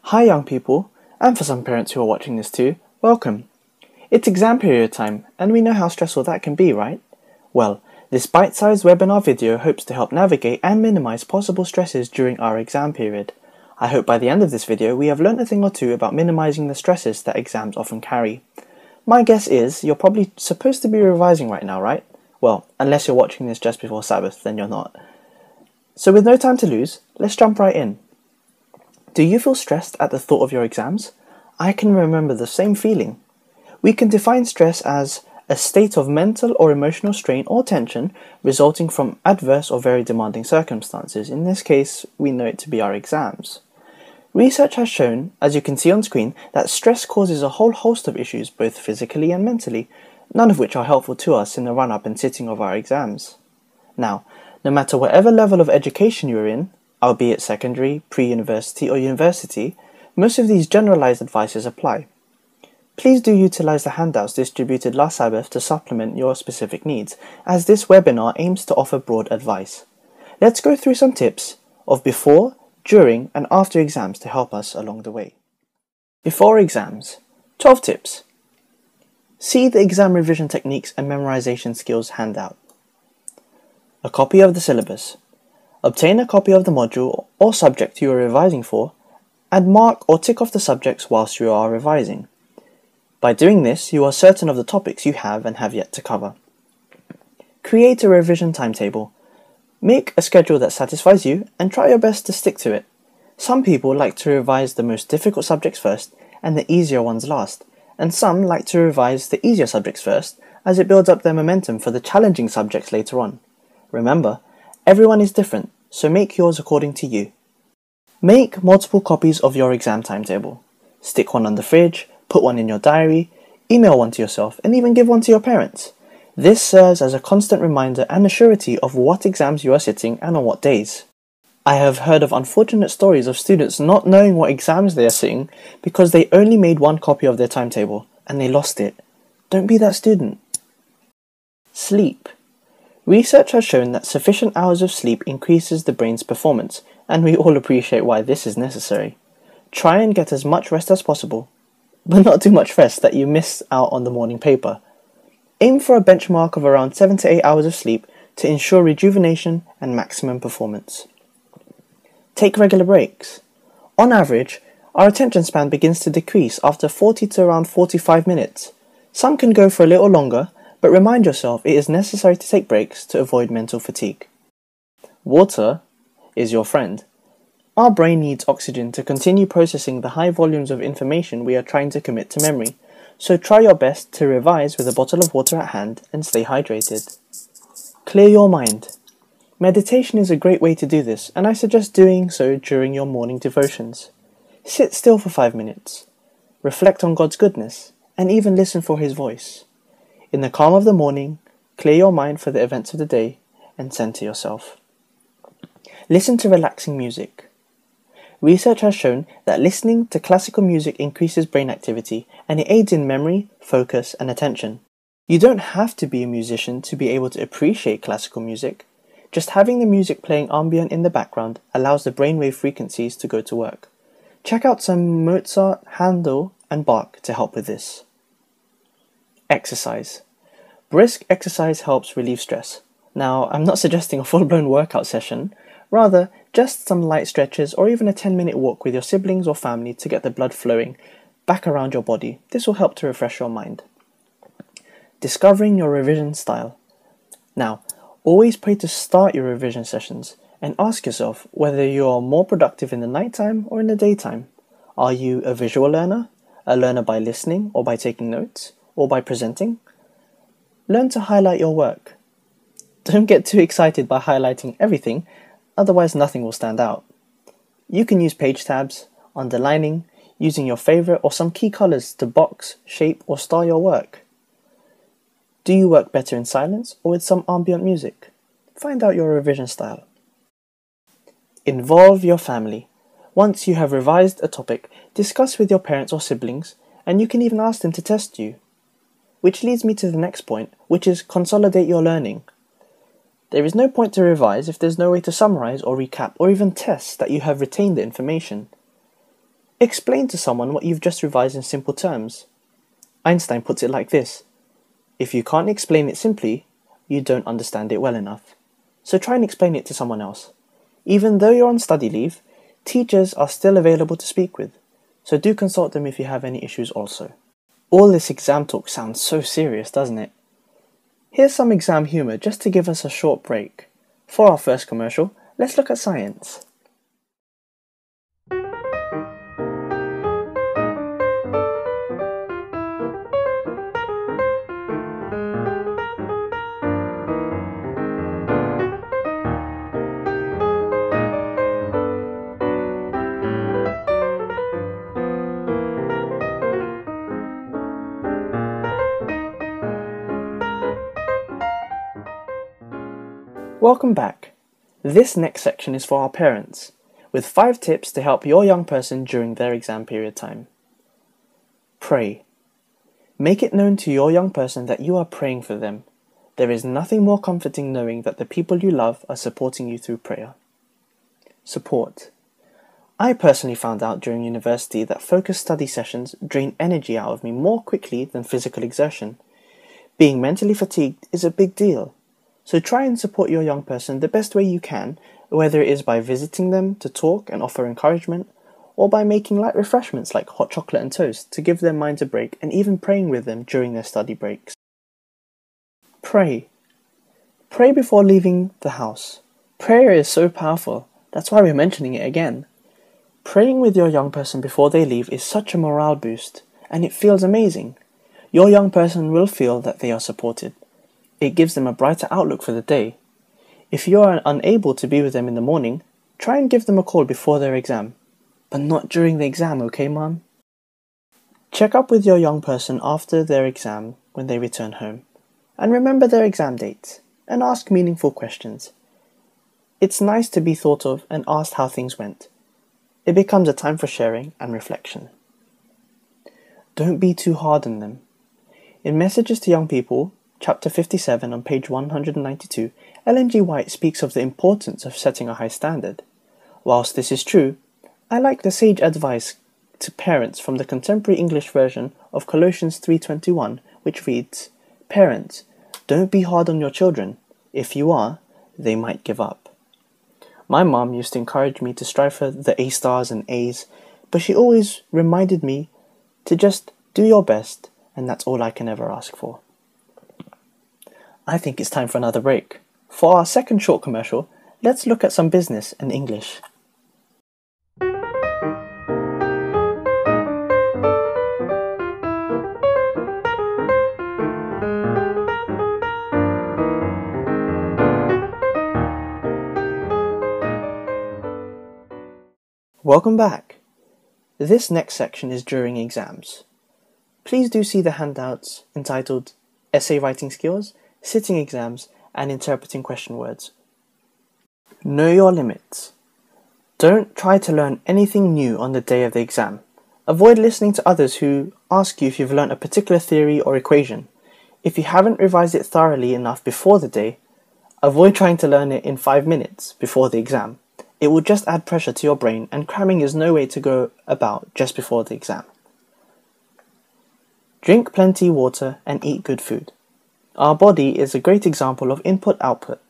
Hi young people, and for some parents who are watching this too, welcome. It's exam period time, and we know how stressful that can be, right? Well, this bite-sized webinar video hopes to help navigate and minimize possible stresses during our exam period. I hope by the end of this video we have learnt a thing or two about minimizing the stresses that exams often carry. My guess is you're probably supposed to be revising right now, right? Well, unless you're watching this just before Sabbath, then you're not. So with no time to lose, let's jump right in. Do you feel stressed at the thought of your exams? I can remember the same feeling. We can define stress as a state of mental or emotional strain or tension resulting from adverse or very demanding circumstances. In this case, we know it to be our exams. Research has shown, as you can see on screen, that stress causes a whole host of issues both physically and mentally, none of which are helpful to us in the run-up and sitting of our exams. Now, no matter whatever level of education you're in, albeit secondary, pre-university or university, most of these generalized advices apply. Please do utilize the handouts distributed last Sabbath to supplement your specific needs, as this webinar aims to offer broad advice. Let's go through some tips of before, during and after exams to help us along the way. Before exams, 12 tips. See the exam revision techniques and memorization skills handout. A copy of the syllabus. Obtain a copy of the module or subject you are revising for, and mark or tick off the subjects whilst you are revising. By doing this, you are certain of the topics you have and have yet to cover. Create a revision timetable. Make a schedule that satisfies you and try your best to stick to it. Some people like to revise the most difficult subjects first and the easier ones last, and some like to revise the easier subjects first as it builds up their momentum for the challenging subjects later on. Remember, everyone is different, so make yours according to you. Make multiple copies of your exam timetable. Stick one on the fridge, put one in your diary, email one to yourself, and even give one to your parents. This serves as a constant reminder and a surety of what exams you are sitting and on what days. I have heard of unfortunate stories of students not knowing what exams they are sitting because they only made one copy of their timetable and they lost it. Don't be that student. Sleep. Research has shown that sufficient hours of sleep increases the brain's performance, and we all appreciate why this is necessary. Try and get as much rest as possible, but not too much rest that you miss out on the morning paper. Aim for a benchmark of around 7 to 8 hours of sleep to ensure rejuvenation and maximum performance. Take regular breaks. On average, our attention span begins to decrease after 40 to around 45 minutes. Some can go for a little longer, but remind yourself it is necessary to take breaks to avoid mental fatigue. Water is your friend. Our brain needs oxygen to continue processing the high volumes of information we are trying to commit to memory, so try your best to revise with a bottle of water at hand and stay hydrated. Clear your mind. Meditation is a great way to do this, and I suggest doing so during your morning devotions. Sit still for 5 minutes. Reflect on God's goodness, and even listen for His voice. In the calm of the morning, clear your mind for the events of the day and center yourself. Listen to relaxing music. Research has shown that listening to classical music increases brain activity and it aids in memory, focus, and attention. You don't have to be a musician to be able to appreciate classical music. Just having the music playing ambient in the background allows the brainwave frequencies to go to work. Check out some Mozart, Handel, and Bach to help with this. Exercise. Brisk exercise helps relieve stress. Now, I'm not suggesting a full-blown workout session, rather just some light stretches or even a 10-minute walk with your siblings or family to get the blood flowing back around your body. This will help to refresh your mind. Discovering your revision style. Now, always pray to start your revision sessions and ask yourself whether you are more productive in the nighttime or in the daytime. Are you a visual learner, a learner by listening or by taking notes, or by presenting? Learn to highlight your work. Don't get too excited by highlighting everything, otherwise nothing will stand out. You can use page tabs, underlining, using your favorite or some key colors to box, shape, or style your work. Do you work better in silence or with some ambient music? Find out your revision style. Involve your family. Once you have revised a topic, discuss with your parents or siblings, and you can even ask them to test you. Which leads me to the next point, which is consolidate your learning. There is no point to revise if there's no way to summarize or recap or even test that you have retained the information. Explain to someone what you've just revised in simple terms. Einstein puts it like this: if you can't explain it simply, you don't understand it well enough. So try and explain it to someone else. Even though you're on study leave, teachers are still available to speak with, so do consult them if you have any issues also. All this exam talk sounds so serious, doesn't it? Here's some exam humour just to give us a short break. For our first commercial, let's look at science. Welcome back. This next section is for our parents, with 5 tips to help your young person during their exam period time. Pray. Make it known to your young person that you are praying for them. There is nothing more comforting knowing that the people you love are supporting you through prayer. Support. I personally found out during university that focused study sessions drain energy out of me more quickly than physical exertion. Being mentally fatigued is a big deal. So try and support your young person the best way you can, whether it is by visiting them to talk and offer encouragement, or by making light refreshments like hot chocolate and toast to give their minds a break, and even praying with them during their study breaks. Pray. Pray before leaving the house. Prayer is so powerful, that's why we're mentioning it again. Praying with your young person before they leave is such a morale boost, and it feels amazing. Your young person will feel that they are supported. It gives them a brighter outlook for the day. If you are unable to be with them in the morning, try and give them a call before their exam. But not during the exam, okay, Mom? Check up with your young person after their exam when they return home. And remember their exam dates, and ask meaningful questions. It's nice to be thought of and asked how things went. It becomes a time for sharing and reflection. Don't be too hard on them. In Messages to Young People, Chapter 57 on page 192, Ellen G. White speaks of the importance of setting a high standard. Whilst this is true, I like the sage advice to parents from the contemporary English version of Colossians 3:21, which reads, "Parents, don't be hard on your children. If you are, they might give up." My mom used to encourage me to strive for the A stars and A's, but she always reminded me to just do your best, and that's all I can ever ask for. I think it's time for another break. For our second short commercial, let's look at some business and English. Welcome back. This next section is during exams. Please do see the handouts entitled Essay Writing Skills, Sitting Exams, and Interpreting Question Words. Know your limits. Don't try to learn anything new on the day of the exam. Avoid listening to others who ask you if you've learnt a particular theory or equation. If you haven't revised it thoroughly enough before the day, avoid trying to learn it in 5 minutes before the exam. It will just add pressure to your brain, and cramming is no way to go about just before the exam. Drink plenty water and eat good food. Our body is a great example of input-output.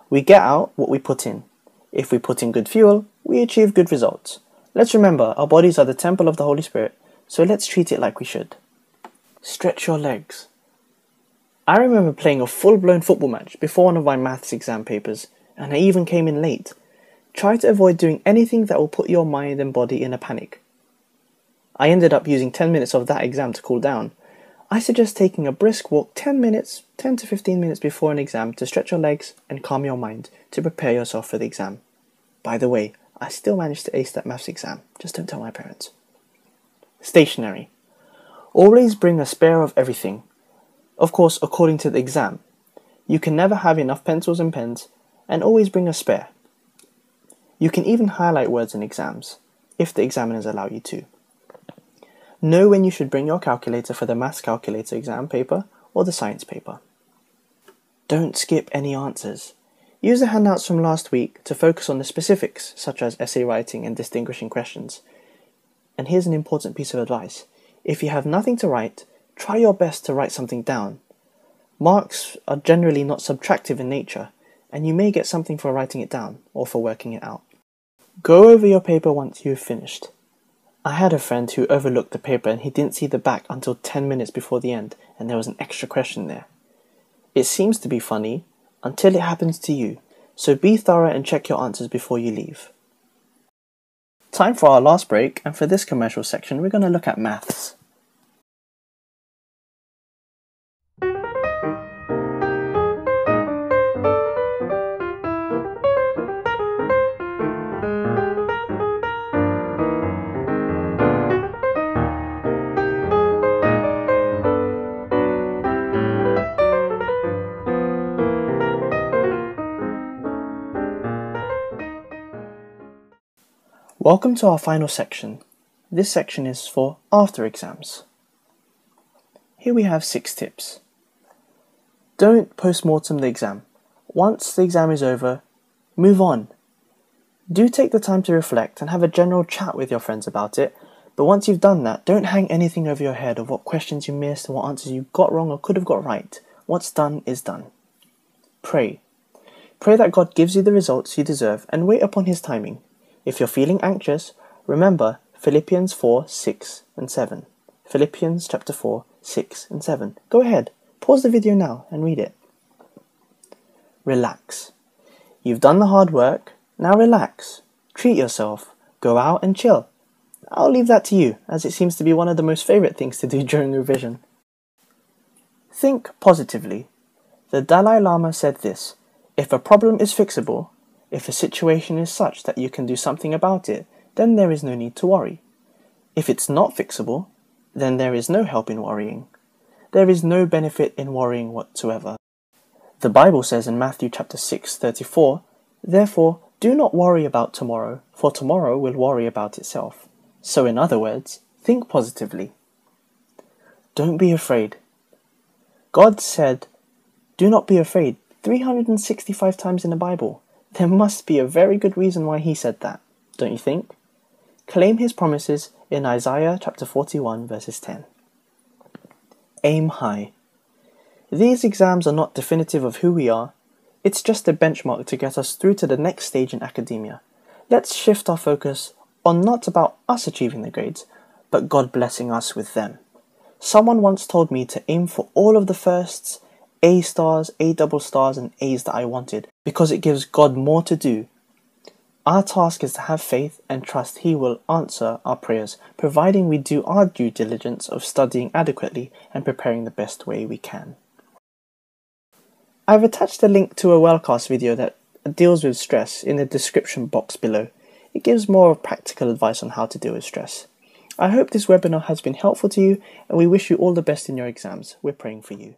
We get out what we put in. If we put in good fuel, we achieve good results. Let's remember, our bodies are the temple of the Holy Spirit, so let's treat it like we should. Stretch your legs. I remember playing a full-blown football match before one of my maths exam papers, and I even came in late. Try to avoid doing anything that will put your mind and body in a panic. I ended up using 10 minutes of that exam to cool down. I suggest taking a brisk walk 10 to 15 minutes before an exam to stretch your legs and calm your mind to prepare yourself for the exam. By the way, I still managed to ace that maths exam, just don't tell my parents. Stationery. Always bring a spare of everything. Of course, according to the exam. You can never have enough pencils and pens, and always bring a spare. You can even highlight words in exams, if the examiners allow you to. Know when you should bring your calculator for the maths calculator exam paper or the science paper. Don't skip any answers. Use the handouts from last week to focus on the specifics, such as essay writing and distinguishing questions. And here's an important piece of advice. If you have nothing to write, try your best to write something down. Marks are generally not subtractive in nature, and you may get something for writing it down or for working it out. Go over your paper once you've finished. I had a friend who overlooked the paper and he didn't see the back until 10 minutes before the end, and there was an extra question there. It seems to be funny until it happens to you, so be thorough and check your answers before you leave. Time for our last break, and for this commercial section we're going to look at maths. Welcome to our final section. This section is for after exams. Here we have 6 tips. Don't post-mortem the exam. Once the exam is over, move on. Do take the time to reflect and have a general chat with your friends about it, but once you've done that, don't hang anything over your head of what questions you missed and what answers you got wrong or could have got right. What's done is done. Pray. Pray that God gives you the results you deserve and wait upon His timing. If you're feeling anxious, remember Philippians 4, 6 and 7. Philippians chapter 4, 6 and 7. Go ahead, pause the video now and read it. Relax. You've done the hard work, now relax. Treat yourself. Go out and chill. I'll leave that to you, as it seems to be one of the most favourite things to do during revision. Think positively. The Dalai Lama said this: if a problem is fixable, if a situation is such that you can do something about it, then there is no need to worry. If it's not fixable, then there is no help in worrying. There is no benefit in worrying whatsoever. The Bible says in Matthew chapter 6:34, therefore do not worry about tomorrow, for tomorrow will worry about itself. So in other words, think positively. Don't be afraid. God said, do not be afraid 365 times in the Bible. There must be a very good reason why He said that, don't you think? Claim His promises in Isaiah chapter 41 verses 10. Aim high. These exams are not definitive of who we are. It's just a benchmark to get us through to the next stage in academia. Let's shift our focus on not about us achieving the grades, but God blessing us with them. Someone once told me to aim for all of the firsts, A stars, A double stars and A's that I wanted, because it gives God more to do. Our task is to have faith and trust He will answer our prayers, providing we do our due diligence of studying adequately and preparing the best way we can. I've attached a link to a Wellcast video that deals with stress in the description box below. It gives more practical advice on how to deal with stress. I hope this webinar has been helpful to you, and we wish you all the best in your exams. We're praying for you.